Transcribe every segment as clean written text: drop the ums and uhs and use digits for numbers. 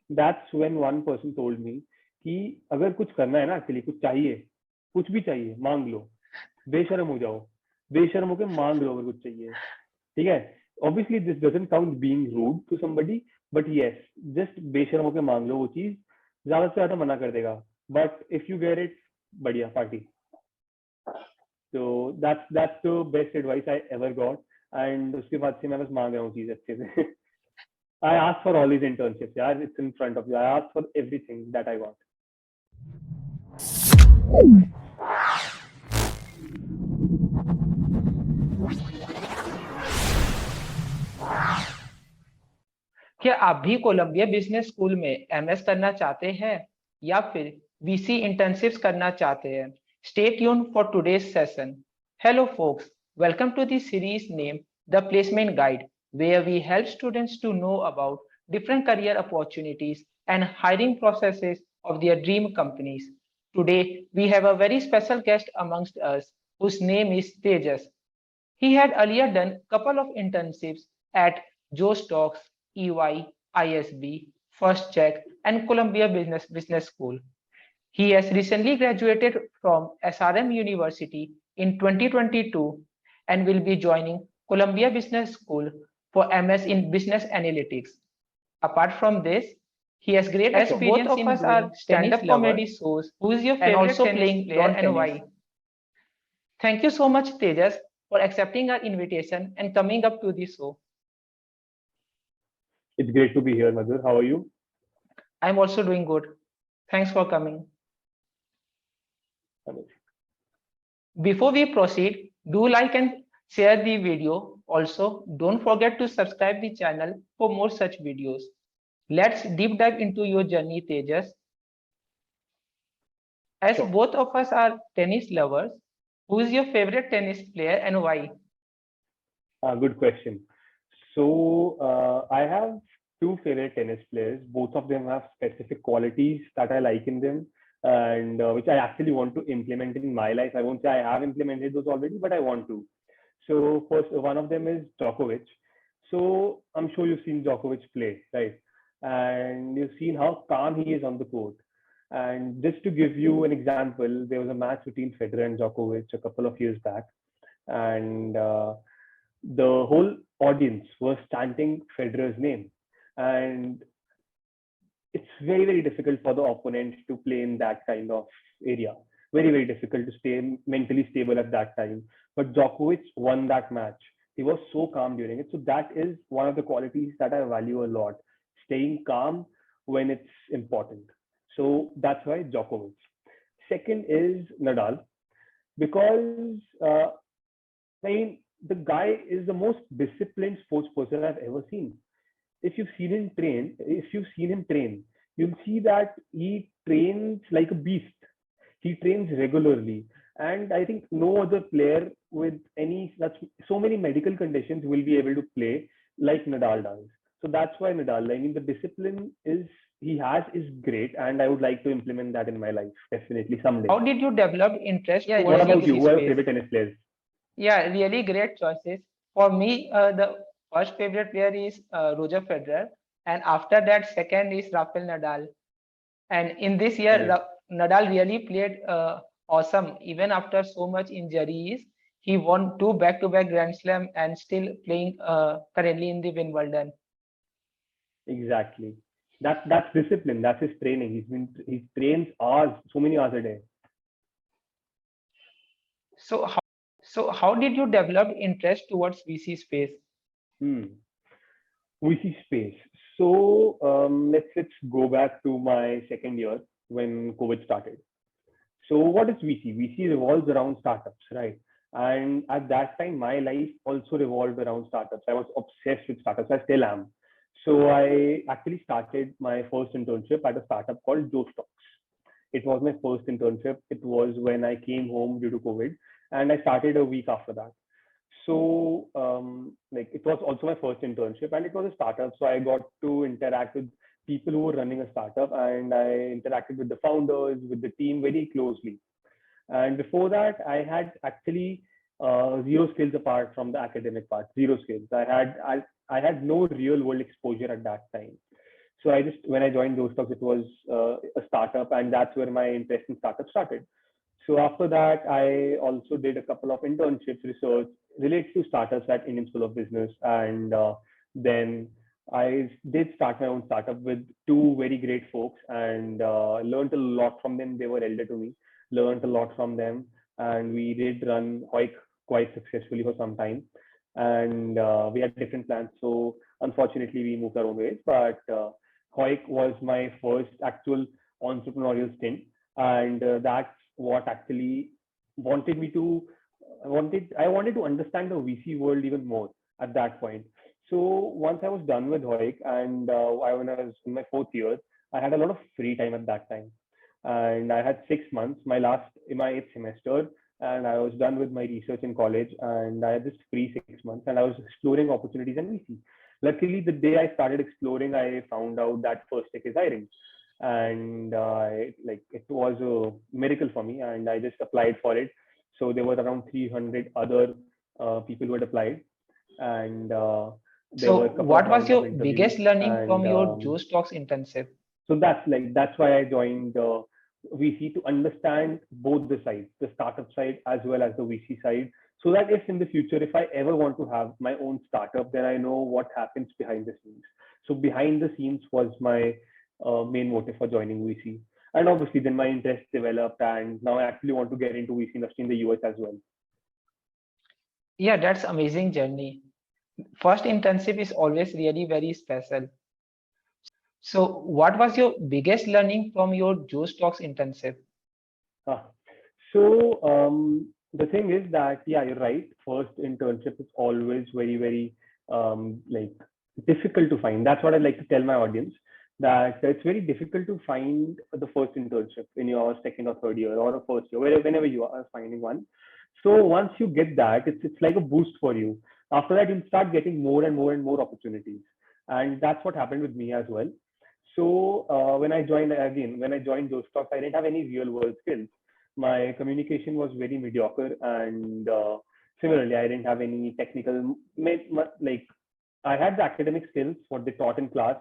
That's when one person told me कि अगर कुछ करना है ना, एक्चुअली कुछ चाहिए, कुछ भी चाहिए, मांग लो, बेशर्म हो जाओ, बेशर्म होके मांग लो अगर कुछ चाहिए, ठीक है. Obviously this doesn't count being rude to somebody, but yes, just बेशर्म होके मांग लो वो चीज, ज्यादा से ज्यादा मना कर देगा, but if you get it, बढ़िया party. So that's the best advice I ever got, and उसके बाद से मैं बस मांग रहा हूँ चीज अच्छे से. I asked for all these internships. Yeah, it's in front of you. I asked for everything that I got. क्या आप भी कोलंबिया बिजनेस स्कूल में एमएस करना चाहते हैं या फिर वीसी इंटर्नशिप्स करना चाहते हैं? Stay tuned for today's session. Hello folks, welcome to the series named The Placement Guide, where we help students to know about different career opportunities and hiring processes of their dream companies. Today, we have a very special guest amongst us whose name is Tejas. He had earlier done a couple of internships at Josh Talks, EY-ISB, First Cheque, and Columbia Business School. He has recently graduated from SRM University in 2022 and will be joining Columbia Business School for MS in Business Analytics. Apart from this, he has great experience both of us are stand-up comedy shows. Who is your favorite and also playing player and why? Thank you so much, Tejas, for accepting our invitation and coming up to the show. It's great to be here, Madhur. How are you? I'm also doing good. Thanks for coming. Before we proceed, do like and share the video. Also, don't forget to subscribe the channel for more such videos. Let's deep dive into your journey, Tejas. As Sure. both of us are tennis lovers, who is your favorite tennis player and why? Good question. So I have two favorite tennis players. Both of them have specific qualities that I like in them, and which I actually want to implement in my life. I won't say I have implemented those already, but I want to. So first, one of them is Djokovic. So I'm sure you've seen Djokovic play, right? And you've seen how calm he is on the court. And just to give you an example, there was a match between Federer and Djokovic a couple of years back, and the whole audience was chanting Federer's name, and it's very, very difficult for the opponent to play in that kind of area. Very, very difficult to stay mentally stable at that time. But Djokovic won that match. He was so calm during it. So that is one of the qualities that I value a lot. Staying calm when it's important. So that's why Djokovic. Second is Nadal, because I mean, the guy is the most disciplined sports person I've ever seen. If you've seen him train, you'll see that he trains like a beast. He trains regularly, and I think no other player with so many medical conditions will be able to play like Nadal does. So that's why Nadal. I mean, the discipline he has is great, and I would like to implement that in my life definitely someday. How did you develop interest? Yeah, what about you? Who are your favorite tennis players? Yeah, really great choices. For me, the first favorite player is Roger Federer, and after that, second is Rafael Nadal. And in this year, Nadal really played awesome. Even after so much injuries, he won 2 back-to-back Grand Slam and still playing currently in the Wimbledon. Exactly. That's discipline. That's his training. He trains so many hours a day. So how did you develop interest towards VC space? VC space. So let's go back to my second year when COVID started. So what is VC? VC revolves around startups, right? And at that time, my life also revolved around startups. I was obsessed with startups. I still am. So I actually started my first internship at a startup called Josh Talks. It was my first internship. It was when I came home due to COVID, and I started a week after that. So it was also my first internship, and it was a startup. So I got to interact with people who were running a startup, and I interacted with the founders, with the team very closely. And before that, I had actually zero skills apart from the academic part. Zero skills. I had no real world exposure at that time. So when I joined Josh Talks, it was a startup, and that's where my interest in startup started. So after that, I also did a couple of internships, research related to startups at Indian School of Business, and then I did start my own startup with two very great folks, and learned a lot from them. They were elder to me, learned a lot from them, and we did run quite successfully for some time. And we had different plans, so unfortunately, we moved our own ways. But Hoik was my first actual entrepreneurial stint, and that's what actually wanted me to I wanted to understand the VC world even more at that point. So once I was done with Hoik, and when I was in my fourth year, I had a lot of free time at that time, and I had 6 months, my eighth semester, and I was done with my research in college, and I had this free 6 months, and I was exploring opportunities in VC. Luckily, the day I started exploring, I found out that First Cheque is hiring, and it was a miracle for me, and I just applied for it. So there were around 300 other people who had applied, and there were So a couple of what was rounds of your interviews, biggest learning from and your Josh Talks internship? so that's why I joined VC, to understand both the sides, the startup side as well as the VC side, so that if in the future, if I ever want to have my own startup, then I know what happens behind the scenes. So behind the scenes was my main motive for joining VC. And obviously, then my interest developed, and now I actually want to get into VC industry in the US as well. Yeah, that's amazing journey. First internship is always really very special. So what was your biggest learning from your Josh Talks internship? Ah. So the thing is that, yeah, you're right. First internship is always very like difficult to find. That's what I like to tell my audience, that it's very difficult to find the first internship in your second or third year, or a first year, whenever you are finding one. So once you get that, it's like a boost for you. After that, you'll start getting more and more and more opportunities, and that's what happened with me as well. So when I joined those stocks, I didn't have any real world skills. My communication was very mediocre, and similarly, I didn't have any technical, like I had the academic skills, what they taught in class,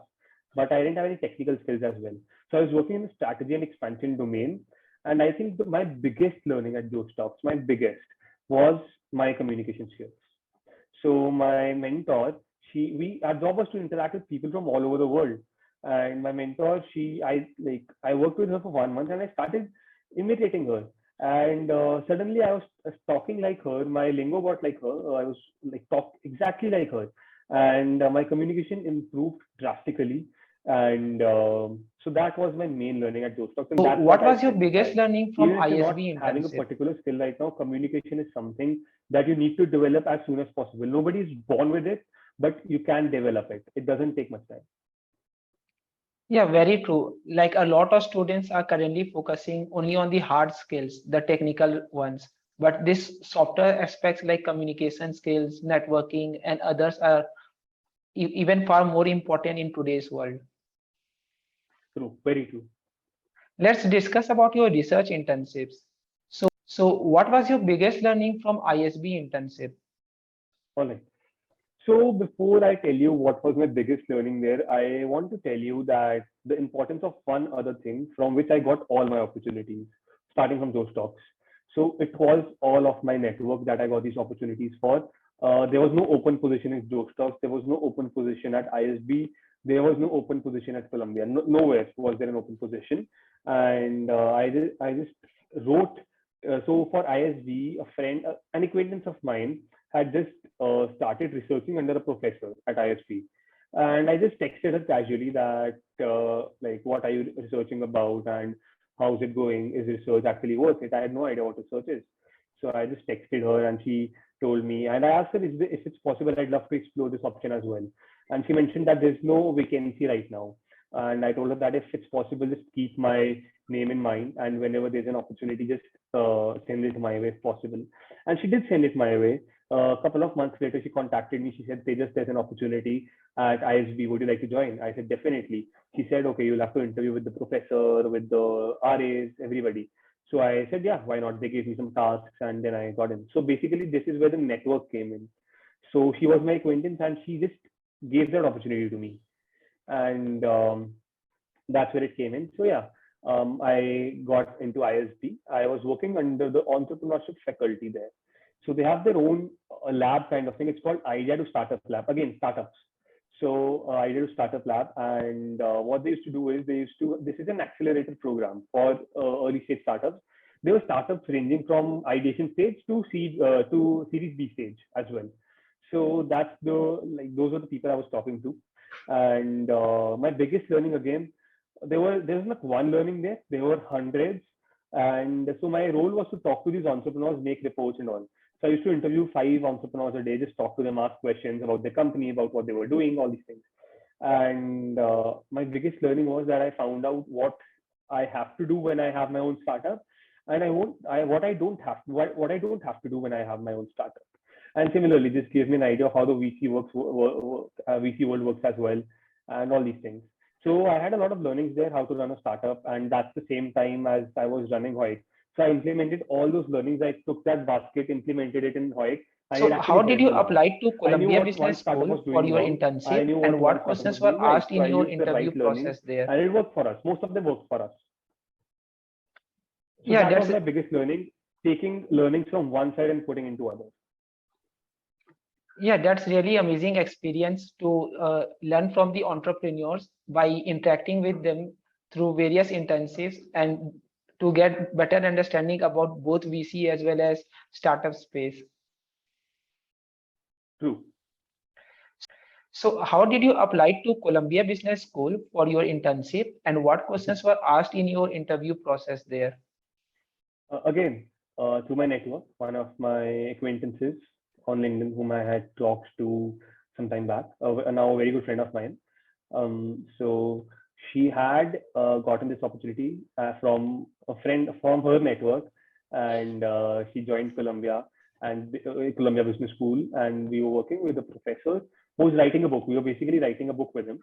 but I didn't have any technical skills as well. So I was working in the strategy and expansion domain. And I think my biggest learning at those talks, my biggest, was my communication skills. So my mentor, our job was to interact with people from all over the world. And my mentor, I worked with her for 1 month, and I started imitating her. And suddenly I was talking like her. My lingo got like her. I was like talk exactly like her, and my communication improved drastically. And so that was my main learning at those talks, and So that's what what I was your specify. biggest learning from Even if you're not ISB having a internship? particular skill right now, communication is something that you need to develop as soon as possible. Nobody is born with it, but you can develop it. It doesn't take much time. Yeah, very true. Like a lot of students are currently focusing only on the hard skills, the technical ones. But this softer aspects like communication skills, networking, and others are even far more important in today's world. True, very true. Let's discuss about your research internships. So what was your biggest learning from ISB internship? All right. So before I tell you what was my biggest learning there, I want to tell you that the importance of one other thing from which I got all my opportunities, starting from those talks. So it was all of my network that I got these opportunities for. There was no open position in Joe Stocks. There was no open position at ISB. There was no open position at Columbia. Nowhere was there an open position. And I just wrote. So for ISB, an acquaintance of mine, had just started researching under a professor at ISP. And I just texted her casually that, what are you researching about, and how's it going? Is research actually worth it? I had no idea what research is. So I just texted her, and she told me, and I asked her if it's possible, I'd love to explore this option as well. And she mentioned that there's no vacancy right now. And I told her that if it's possible, just keep my name in mind. And whenever there's an opportunity, just send it my way if possible. And she did send it my way. A couple of months later, she contacted me. She said, Tejas, there's an opportunity at ISB. Would you like to join? I said, definitely. She said, okay, you'll have to interview with the professor, with the RAs, everybody. So I said, yeah, why not? They gave me some tasks, and then I got in. So basically, this is where the network came in. So she was my acquaintance, and she just gave that opportunity to me. and that's where it came in. So yeah, I got into ISB. I was working under the entrepreneurship faculty there. So they have their own lab kind of thing. It's called Idea to Startup Lab. Again, startups. So Idea to Startup Lab, and what they used to do is this is an accelerator program for early stage startups. There were startups ranging from ideation stage to seed to Series B stage as well. So that's those are the people I was talking to, and my biggest learning again, there was not one learning there. There were hundreds, and so my role was to talk to these entrepreneurs, make reports and all. So I used to interview 5 entrepreneurs a day, just talk to them, ask questions about their company, about what they were doing, all these things. And my biggest learning was that I found out what I have to do when I have my own startup, and what I don't have what I don't have to do when I have my own startup. And similarly, this gives me an idea of how the VC world works as well, and all these things. So I had a lot of learnings there, how to run a startup, and that's the same time as I was running Hoyt. So I implemented all those learnings. I took that basket, implemented it in Hoyt, and it So actually how did helped you me out. apply to I knew Columbia what one Business startup School was for doing your wrong. I internship knew and what one what startup was questions were doing right. asked So in I your used the interview right learning, process there? and it worked for us. Most of them worked for us. So Yeah, that was that's my biggest learning, taking learnings from one side and putting into others. yeah, that's really amazing experience to learn from the entrepreneurs by interacting with them through various internships and to get better understanding about both VC as well as startup space. True. So how did you apply to Columbia Business School for your internship and what questions were asked in your interview process there? Again, through my network, one of my acquaintances on LinkedIn, whom I had talked to some time back, now a very good friend of mine. So she had gotten this opportunity from a friend from her network, and she joined Columbia and Columbia Business School, and we were working with a professor who was writing a book. We were basically writing a book with him,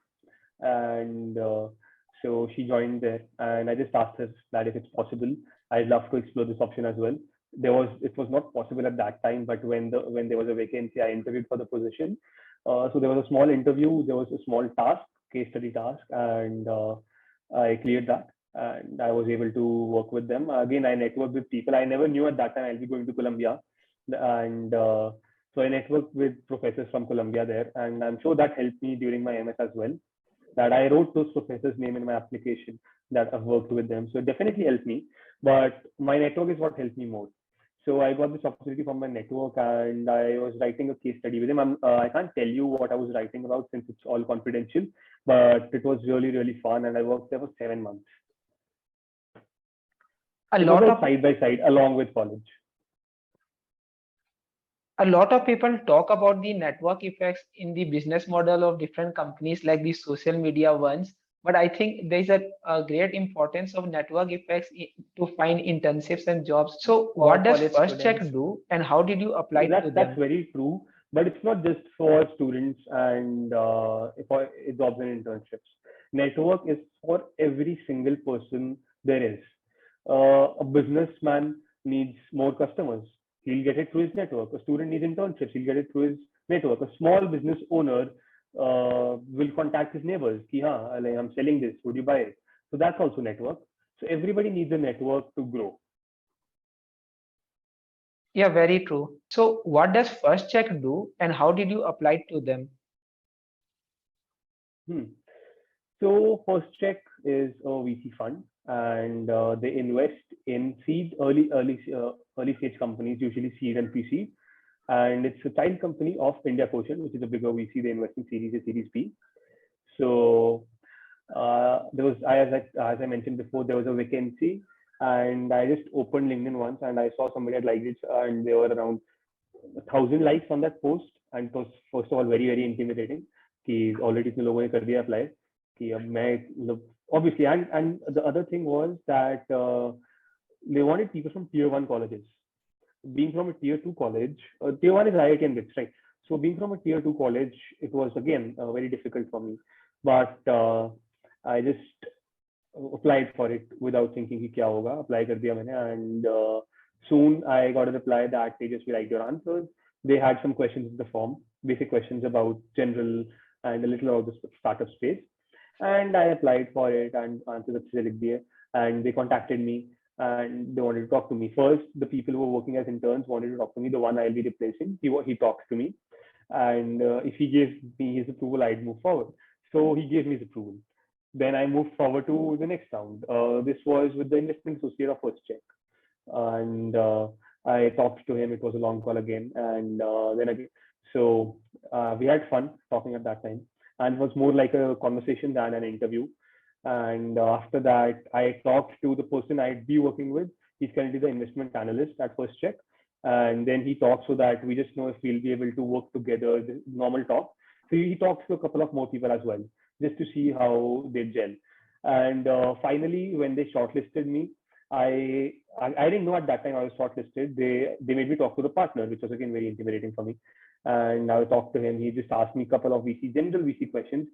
and so she joined there, and I just asked her that if it's possible, I'd love to explore this option as well. It was not possible at that time, but when there was a vacancy, I interviewed for the position. So there was a small interview, there was a small task, case study task, and I cleared that, and I was able to work with them. Again, I networked with people I never knew at that time I'll be going to Columbia, and so I networked with professors from Columbia there, and I'm sure that helped me during my MS as well. That I wrote those professors' name in my application, that I've worked with them. So it definitely helped me. But my network is what helped me more. So I got this opportunity from my network, and I was writing a case study with him. I can't tell you what I was writing about since it's all confidential, but it was really, really fun. And I worked there for 7 months. A It was lot all of side by side along with college. a lot of people talk about the network effects in the business model of different companies like the social media ones, but I think there's a great importance of network effects to find internships and jobs. So for what does college First Check students. do and how did you apply to That's them? very true. But it's not just for students and for jobs and internships. Network is for every single person there is. A businessman needs more customers. He'll get it through his network. A student needs internships. He'll get it through his network. A small business owner will contact his neighbors. Ki, haan, like, I'm selling this. Would you buy it? So that's also network. So everybody needs a network to grow. Yeah, very true. So what does First Check do and how did you apply to them? Hmm. So First Cheque is a VC fund, and they invest in early stage companies, usually seed and pre-seed. And it's a child company of India Quotient, which is a bigger VC. They invest in Series A, Series B. So as I mentioned before, there was a vacancy, and I just opened LinkedIn once, and I saw somebody had liked it, and there were around 1,000 likes on that post, and it was first of all very very intimidating कि already इतने लोगों ने कर दिया apply कि अब मैं obviously, and the other thing was that they wanted people from tier 1 colleges. Being from a tier 2 college, tier 1 is IIT and BITS, right? So being from a tier 2 college, it was again very difficult for me, but I just applied for it without thinking कि क्या होगा. Apply कर दिया मैंने, and soon I got a reply that they just write your answers. They had some questions in the form, basic questions about general and a little about the startup space. And I applied for it and answered the लिख दिए, and they contacted me and they wanted to talk to me. First, the people who were working as interns wanted to talk to me. The one I'll be replacing, he talks to me, and if he gives me his approval, I'd move forward. So he gave me his approval. Then I moved forward to the next round. This was with the investment associate of First Cheque, and I talked to him. It was a long call again, and then again. So we had fun talking at that time, and it was more like a conversation than an interview. And after that, I talked to the person I'd be working with. He's currently the investment analyst at First Cheque, and then he talks so that we just know if we'll be able to work together. The normal talk. So he talks to a couple of more people as well, just to see how they gel. And finally, when they shortlisted me, I didn't know at that time I was shortlisted. They made me talk to the partner, which was again very intimidating for me. And I talked to him. He just asked me a couple of general VC questions.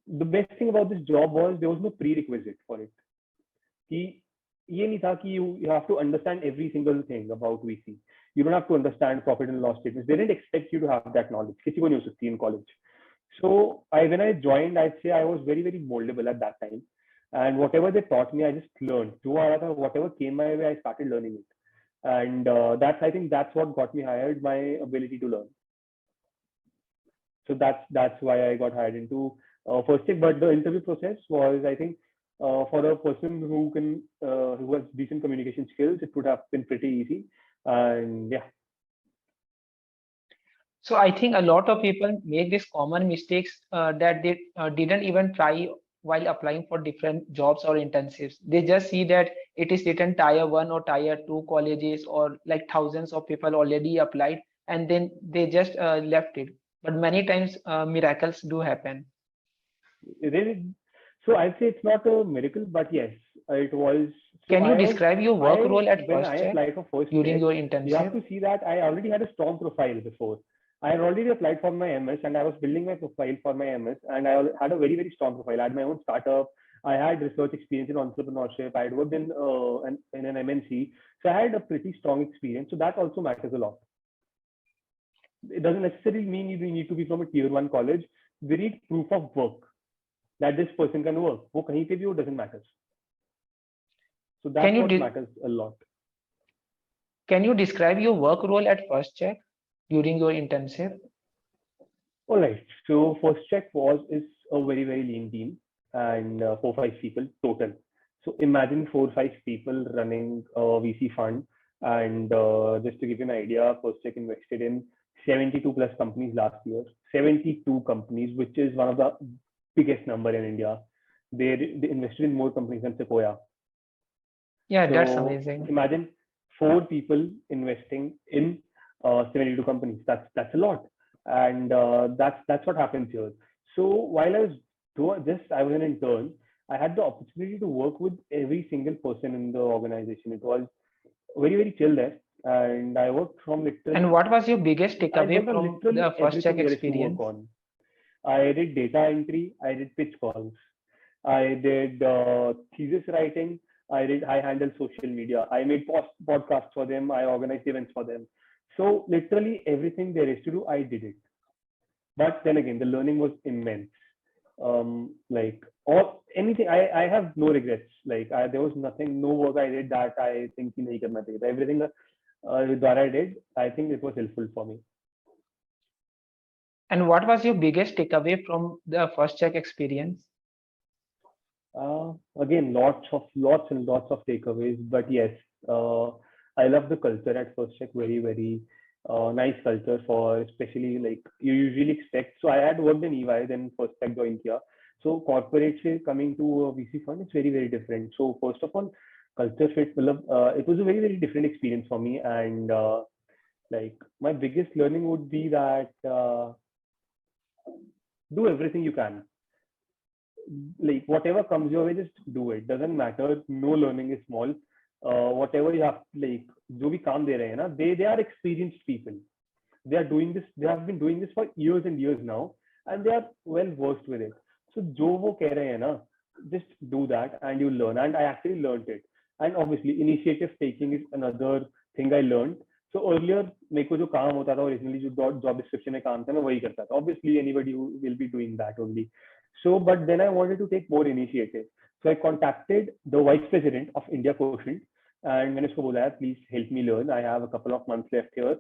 The best thing about this job was there was no prerequisite for it. ये नहीं था कि you have to understand every single thing about VC. You don't have to understand profit and loss statements. They didn't expect you to have that knowledge. किसी को नहीं हो सकती in college. So when I joined, I'd say I was very, very moldable at that time. And whatever they taught me, I just learned. Whatever came my way, I started learning it. And I think that's what got me hired, my ability to learn. So that's why I got hired into First Cheque. But the interview process was, I think, for a person who has decent communication skills, it would have been pretty easy. And yeah. So I think a lot of people make these common mistakes that they didn't even try while applying for different jobs or internships. They just see that it is written tier 1 or tier 2 colleges, or like thousands of people already applied, and then they just left it. But many times miracles do happen. So I'd say it's not a miracle, but yes, it was. So Can you describe your work role at when First I Cheque applied for First during Cheque, your you have internship? to see that I already had a strong profile before. I had already applied for my MS and I was building my profile for my MS, and I had a very, very strong profile. I had my own startup. I had research experience in entrepreneurship. I had worked in an MNC. So I had a pretty strong experience. So that also matters a lot. It doesn't necessarily mean you need to be from a tier 1 college. We need proof of work that this person can work. वो कहीं पे भी हो, doesn't matter. So that's what matters a lot. Can you describe your work role at First Cheque during your internship? All right. So First Cheque is a very, very lean team, and 4-5 people total. So imagine 4-5 people running a VC fund, and just to give you an idea, First Cheque invested in 72 plus companies last year. 72 companies, which is one of the biggest number in India. They invested in more companies than Sequoia. Yeah, so that's amazing. Imagine 4 people investing in 72 companies. That's a lot, and that's what happens here. So while I was doing this, I was an intern. I had the opportunity to work with every single person in the organization. It was very, very chill there, and I worked from literally. And what was your biggest takeaway from the First Cheque experience? I did data entry. I did pitch calls. I did thesis writing. I handled social media. I made podcasts for them. I organized events for them. So literally everything there is to do, I did it. But then again, the learning was immense. Like or anything, I have no regrets. Like there was nothing, no work I did that I think nahi karna chahiye. Everything that I did, I think it was helpful for me. And what was your biggest takeaway from the First Cheque experience? Again, lots and lots of takeaways. But yes, I love the culture at First Cheque. Very, very nice culture for, especially like you usually expect. So I had worked in EY, then First Cheque joined here. So corporate se coming to a VC fund, it's very, very different. So first of all, culture fit. It was a very, very different experience for me. And like my biggest learning would be that do everything you can. Like whatever comes your way, just do it. Doesn't matter. No learning is small. Whatever you have, like जो भी काम दे रहे हैं ना, they are experienced people. They are doing this. They have been doing this for years and years now, and they are well versed with it. So जो वो कह रहे हैं ना, just do that and you learn. And I actually learned it. And obviously, initiative taking is another thing I learned. So earlier, मेरे को जो काम होता था originally जो job description में काम था मैं वही करता था. Obviously, anybody will be doing that only. So, but then I wanted to take more initiative. So I contacted the vice president of India Quotient, and मैंने उसको बोला, please help me learn. I have a couple of months left here.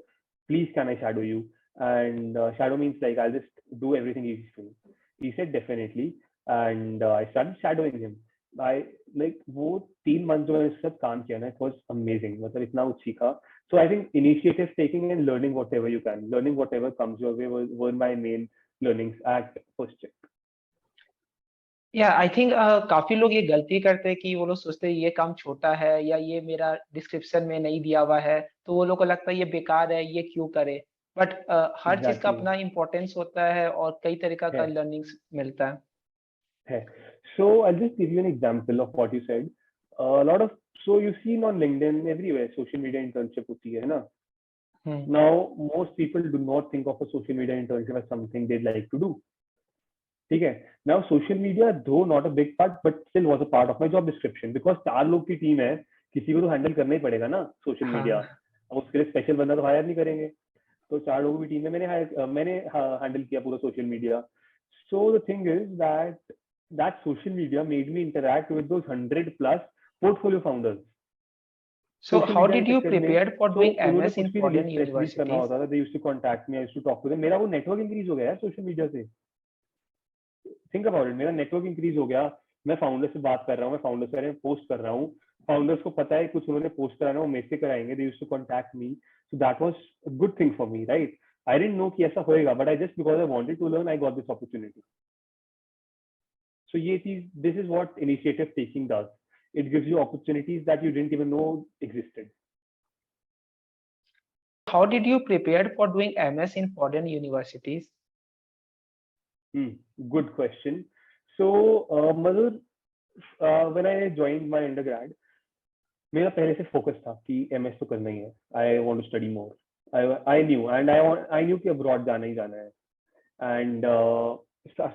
Please, can I shadow you? And shadow means like I'll just do everything easy for you. He said definitely, and I started shadowing him. I like वो 3 months जो मैंने उसके साथ काम किया ना, it was amazing. मतलब इतना कुछ सीखा. So I think initiative taking and learning whatever you can, learning whatever comes your way were my main learnings at First Cheque. या आई थिंक काफी लोग ये गलती करते हैं कि वो लोग सोचते हैं ये काम छोटा है या ये मेरा डिस्क्रिप्शन में नहीं दिया हुआ है, तो वो लोग को लगता है ये बेकार है, ये क्यों करे. बट हर चीज का Exactly. अपना इम्पोर्टेंस होता है और कई तरीका का है. लर्निंग्स मिलता है. So I'll just give you an example of what you said. A lot of, so you've seen on LinkedIn everywhere social media internship होती है ना. Now most people do not think of a social media internship as something they'd like to do. ठीक है. Now social media though not a big part but still was a part of my job description because 4 लोग की team है, किसी को तो handle करना ही पड़ेगा ना सोशल मीडिया. अब उसके लिए स्पेशल बंदा तो हायर नहीं करेंगे. तो 4 लोगों की टीम में मैंने हैंडल किया पूरा social media. So the thing is that social media made me interact with those 100 plus portfolio founders. So how did you sector में, prepare for so doing उन्होंने MS कुछ in भी foreign release करना universities? होता था. They used to contact me, I used to talk to them. मेरा वो network increase हो गया है सोशल मीडिया से. थिंक अबाउट इट, मेरा नेटवर्क इंक्रीज हो गया. मैं फाउंडर से बात कर रहा हूँ, मैं फाउंडर से बारे में पोस्ट कर रहा हूँ. फाउंडर्स को पता है कुछ उन्होंने पोस्ट कराना है, वो मेरे से कराएंगे. They used to contact me. So that was a good thing for me, right. I didn't know कि ऐसा होएगा, but I just because I wanted to learn I got this opportunity. So ये चीज, this is what initiative taking does. It gives you opportunities that you didn't even know existed. How did you prepare for doing MS in foreign universities? Good question. So, Madhur, when I joined my undergrad, मेरा पहले से focus था कि MS तो करना ही है. I want to study more. I knew and I knew कि abroad जाना ही जाना है. And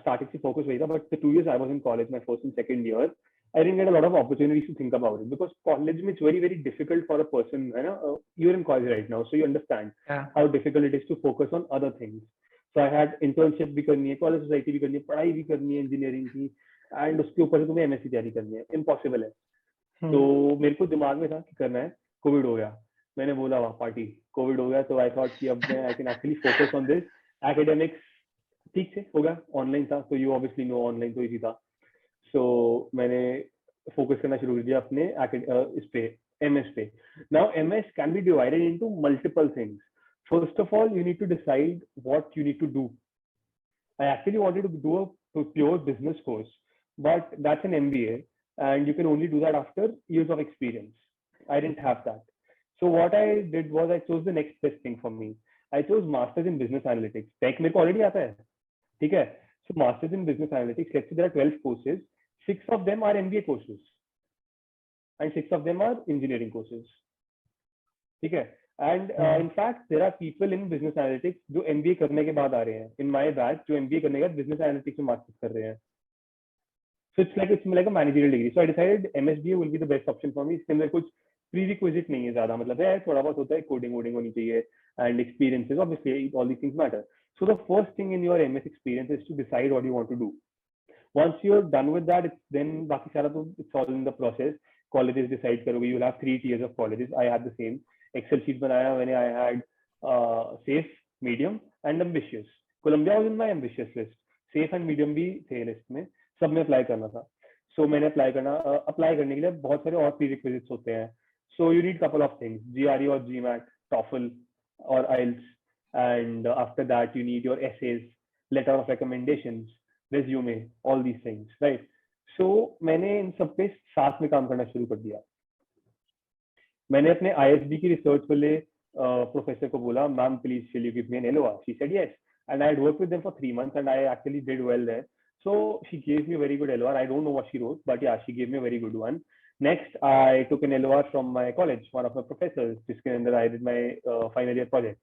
starting से focus वही था. But the 2 years I was in college, my first and second year, I didn't get a lot of opportunities to think about it because college में it's very very difficult for a person. है ना, you're in college right now, so you understand how difficult it is to focus on other things. So I had internship भी करनी है, college society भी करनी है, पढ़ाई भी करनी है इंजीनियरिंग की, एंड उसके ऊपर से तुम्हें एमएससी तैयारी करनी है. इम्पॉसिबल है. तो मेरे को दिमाग में था कि करना है. कोविड हो गया, मैंने बोला वाह पार्टी, कोविड हो गया. तो आई थॉट कि अब मैं I can actually focus on this. Academics ठीक से हो गया, ऑनलाइन था, तो यू ऑब्वियसली नो ऑनलाइन तो इजी था. सो मैंने फोकस करना शुरू कर दिया अपने इस पे, एमएस पे. Now MS can be divided into multiple things. First of all, you need to decide what you need to do. I actually wanted to do a pure business course, but that's an MBA, and you can only do that after years of experience. I didn't have that. So what I did was I chose the next best thing for me. I chose Masters in Business Analytics. Tech मेरे को already आता है, ठीक है? So Masters in Business Analytics. Let's say there are 12 courses. 6 of them are MBA courses, and 6 of them are engineering courses. ठीक है? And in fact, there are people in business analytics जो MBA करने के बाद आ रहे हैं. In my batch, जो MBA करने के बाद business analytics में masters कर रहे हैं. So it's like a managerial degree. So I decided MSBA will be the best option for me. इसके अंदर कुछ prerequisite नहीं है ज़्यादा, मतलब है थोड़ा बहुत होता है, coding होनी चाहिए, and experiences. Obviously, all these things matter. So the first thing in your MS experience is to decide what you want to do. Once you're done with that, then बाकी सारा तो it's all in the process. Colleges decide करोगे. You'll have 3 tiers of colleges. I had the same. Excel sheet बनाया मैंने. I had safe, medium and ambitious. Columbia was in my ambitious list. Safe and medium भी थे list में. सब में apply करना था. So मैंने अप्लाई करने के लिए बहुत सारे और prerequisites होते हैं. So you need couple of things: GRE or GMAT, TOEFL or IELTS, and after that you need your essays, letter of recommendations, resume, all these things, right? So मैंने इन सब पे साथ में काम करना शुरू कर दिया. मैंने अपने ISB की रिसर्च वाले प्रोफेसर को बोला, ma'am please will you give me an LOR? She said yes, and I had worked with them for 3 months and I actually did well there. So she gave me a very good LOR. I don't know what she wrote, but yeah, she gave me a very good one. Next, I took an LOR from my college, one of my professors, जिसके अंदर I did my final year project.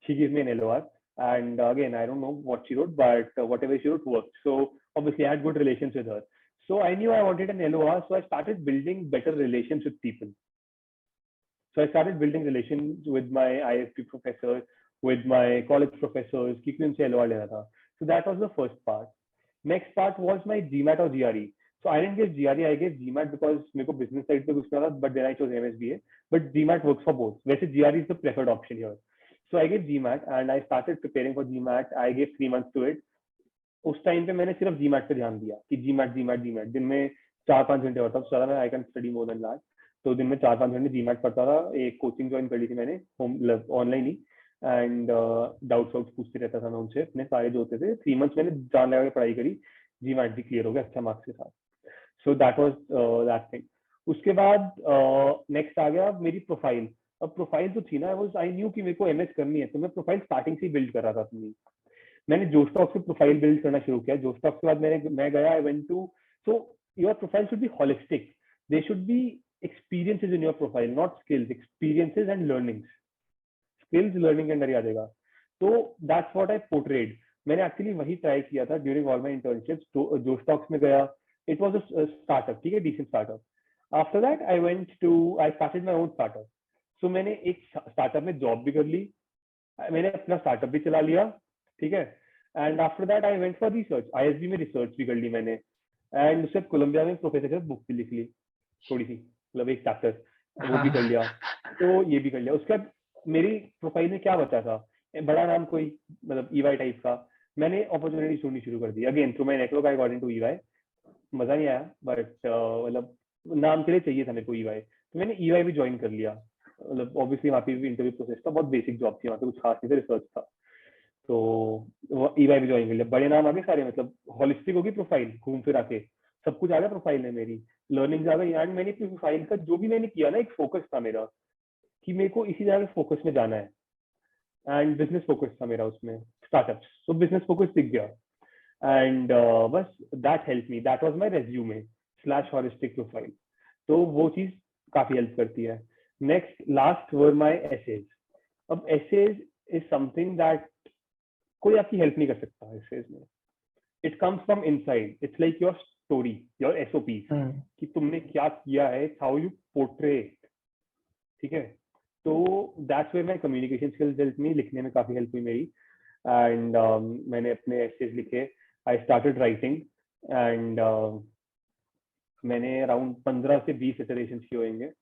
She gave me an LOR, and again I don't know what she wrote, but whatever she wrote worked. So obviously I had good relations with her. So I knew I wanted an LOR, so I started building better relations with people. So I started building relations with my ISP professors, with my college professors, क्योंकि उनसे LOR लेना था. So that was the first part. Next part was my GMAT or GRE. So I didn't give GRE, I gave GMAT because मेरे को business side पे कुछ करना था, but then I chose MSBA. But GMAT works for both. वैसे GRE is the preferred option here. So I gave GMAT and I started preparing for GMAT. I gave 3 months to it. उस time पे मैंने सिर्फ GMAT पे ध्यान दिया कि GMAT दिन में 4-5 घंटे होता था, सारा मैं I can study more than that. तो दिन में 4-5 घंटे GMAT पढ़ता था. एक कोचिंग ज्वाइन कर ली थी मैंने, ऑनलाइन ही, एंड डाउट्स पूछते रहता था मैं उनसे, अपने सारे जो होते थे. 3 मंथ्स मैंने जान लगा के पढ़ाई करी, GMAT भी क्लियर हो गया अच्छा मार्क्स के साथ. सो दैट वाज दैट थिंग. उसके बाद नेक्स्ट आ गया मेरी प्रोफाइल. अब प्रोफाइल तो थी ना, आई न्यू कि मेरे को एमएस करनी है, तो मैं प्रोफाइल स्टार्टिंग से ही बिल्ड कर रहा था अपनी. मैंने जोश टॉक्स से प्रोफाइल बिल्ड करना शुरू किया. जोश टॉक्स के बाद मैं गया, I went to, so your profile should be holistic. They should be experiences in your profile, not skills, experiences and learnings. Skills learning के अंदर ही आ जाएगा. तो that's what I portrayed. मैंने actually वही ट्राई किया था during all my internships. तो जोश टॉक्स में गया, it was a startup, ठीक है, decent startup. After that I started my own startup. So मैंने एक स्टार्टअप में जॉब भी कर ली, मैंने अपना स्टार्टअप भी चला लिया, ठीक है. And after that I went for research. ISB में रिसर्च भी कर ली मैंने, एंड उससे कोलंबिया में प्रोफेसर के साथ बुक भी लिख ली थोड़ी सी, मतलब एक चैप्टर, वो भी कर लिया. तो ये भी कर लिया. उसके बाद मेरी प्रोफाइल में क्या बचा था, बड़ा नाम कोई, मतलब ईवाई टाइप का. मैंने अपॉर्चुनिटी ढूंढनी शुरू कर दी. Again through my network I got into EY. मजा नहीं आया, बट मतलब नाम के लिए चाहिए था मेरे को ईवाई, तो मैंने ईवाई भी ज्वाइन कर लिया. मतलब ऑब्वियसली वहाँ पे भी इंटरव्यू प्रोसेस था, बहुत बेसिक जॉब थी वहाँ पे, कुछ खास नहीं था, रिसर्च था. तो ईवाई भी ज्वाइन कर लिया. बड़े नाम आ गए सारे, मतलब होलिस्टिक होगी प्रोफाइल, घूम फिर आके सब कुछ आ गया प्रोफाइल में, मेरी लर्निंग आ गई. एंड मैंने प्रोफाइल का जो भी मैंने किया ना, एक फोकस था मेरा कि मेरे को इसी तरह फोकस में जाना है. एंड बिजनेस फोकस था मेरा उसमें, स्टार्टअप्स. सो बिजनेस फोकस दिख गया. एंड बस that help me, that was my resume / holistic profile. तो वो चीज काफी हेल्प करती है. Next last were my essays. अब एसेज इज समथिंग दैट कोई आपकी हेल्प नहीं कर सकता एसेज में. It comes from inside. It's like your story, your SOP, कि तुमने क्या किया है, हाउ यू पोर्ट्रे, ठीक है. तो that's where my communication skills help me. लिखने में काफी हेल्प हुई मेरी. एंड मैंने अपने एसेज लिखे, आई स्टार्टेड राइटिंग, एंड मैंने अराउंड 15 से 20 इटरेशंस किए होंगे.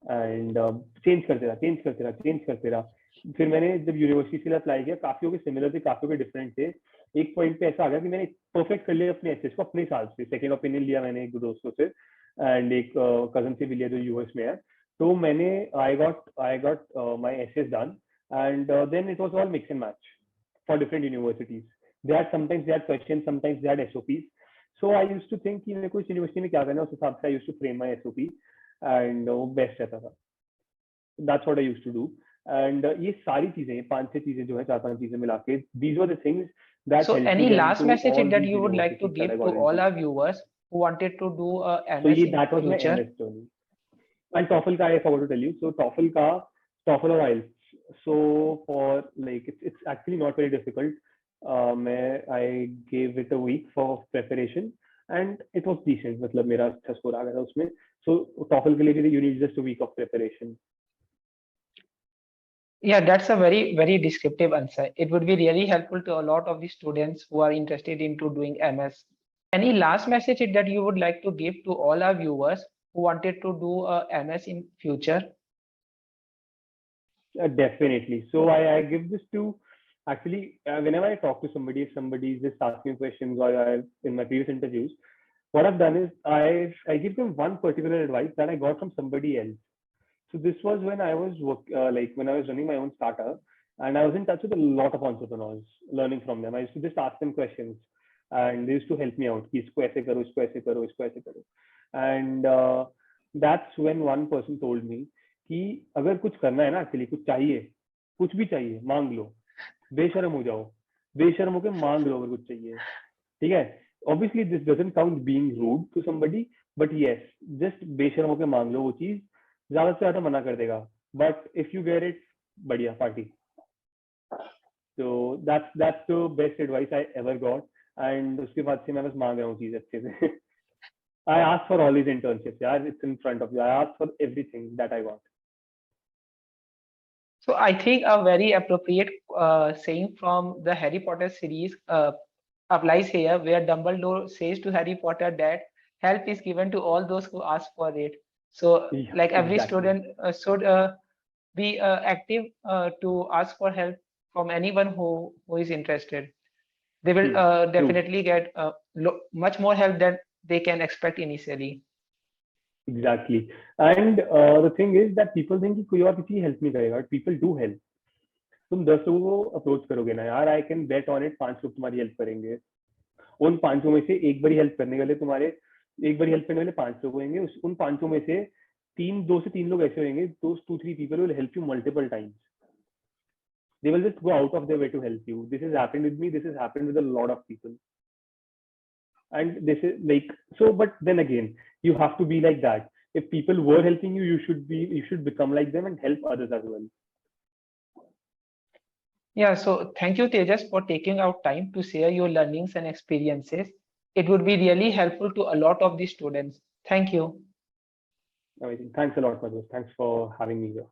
एंड चेंज करते रहा. फिर मैंने जब यूनिवर्सिटी के लिए अप्लाई किया, काफियों के सिमिलर थे, काफियों के डिफरेंट थे. एक पॉइंट पे ऐसा आ गया कि मैंने परफेक्ट कर लिया अपने एसेज को अपने हिसाब से. सेकंड ओपिनियन लिया मैंने एक दो दोस्तों से, एंड एक कजन से भी लिया जो यूएस में है. तो मैंने I got my essays done, and then it was all mix and match for different universities. Sometimes they had questions, sometimes they had SOPs. So I used to think कि मेरे को इस यूनिवर्सिटी में क्या करना है, उस हिसाब से I used to frame my SOP, and वो बेस्ट रहता था. That's what I used to do. And ये सारी चीजें, 5-6 चीजें जो है, 4-5 चीजें मिला के, these were the things that So helped me any get last into message all that these you would like to universities that give I to got all into. our viewers who wanted to do a So MS in that was my future? MS journey. And TOEFL ka I forgot to tell you. So TOEFL or IELTS. So for like it's actually not very difficult. I gave it a week for preparation and it was decent. मतलब मेरा अच्छा score आ गया था उसमें. So TOEFL के लिए भी you need just a week of preparation. Yeah, that's a very descriptive answer. It would be really helpful to a lot of the students who are interested into doing MS. Any last message that you would like to give to all our viewers who wanted to do a MS in future? Definitely. So I give this to, actually whenever I talk to somebody, if somebody is just asking questions, or in my previous interviews, what I've done is I give them one particular advice that I got from somebody else. So this was when I was when I was running my own startup, and I was in touch with a lot of entrepreneurs, learning from them. I used to just ask them questions, and they used to help me out. कि इसको ऐसे करो, इसको ऐसे करो, इसको ऐसे करो. And that's when one person told me कि अगर कुछ करना है ना, एक्चुअली कुछ चाहिए, कुछ भी चाहिए, मांग लो, बेशर्म हो जाओ, बेशर्म होके मांग लो अगर कुछ चाहिए, ठीक है. Obviously this doesn't count being rude to somebody, but yes, just बेशर्म होके मांग लो वो चीज, ज्यादा से ज्यादा मना कर देगा, but if you get it, बढ़िया पार्टी. तो that's the best advice I ever got. And उसके बाद से मैं बस मांग रहा हूँ चीज अच्छे से. I asked for all these internships, यार, it's in front of you. I asked for everything that I got. So I think a very appropriate saying from the Harry Potter series, applies here, where Dumbledore says to Harry Potter that help is given to all those who ask for it. So Yeah, like every exactly. student should be active to ask for help from anyone who is interested. They will True, true. definitely get much more help than they can expect initially. Exactly. And the thing is that people think कि कोई और किसी help नहीं करेगा, but people do help. तुम 10 लोगों को approach करोगे ना यार, I can bet on it 5 लोग तुम्हारी हेल्प करेंगे. उन 500 में से एक बारी हेल्प करने वाले तुम्हारे, एक बारी हेल्प करने वाले 5 लोग होंगे. उन 500 में से दो से तीन लोग ऐसे होंगे, those 2-3 people will help you multiple times. They will just go out of their way to help you. This has happened with me. This has happened with a lot of people. And this is like, so, but then again, you have to be like that. If people were helping you, you should become like them and help others as well. Yeah, so thank you, Tejas, for taking out time to share your learnings and experiences. It would be really helpful to a lot of the students. Thank you. Amazing. Thanks a lot, Madhu. Thanks for having me here.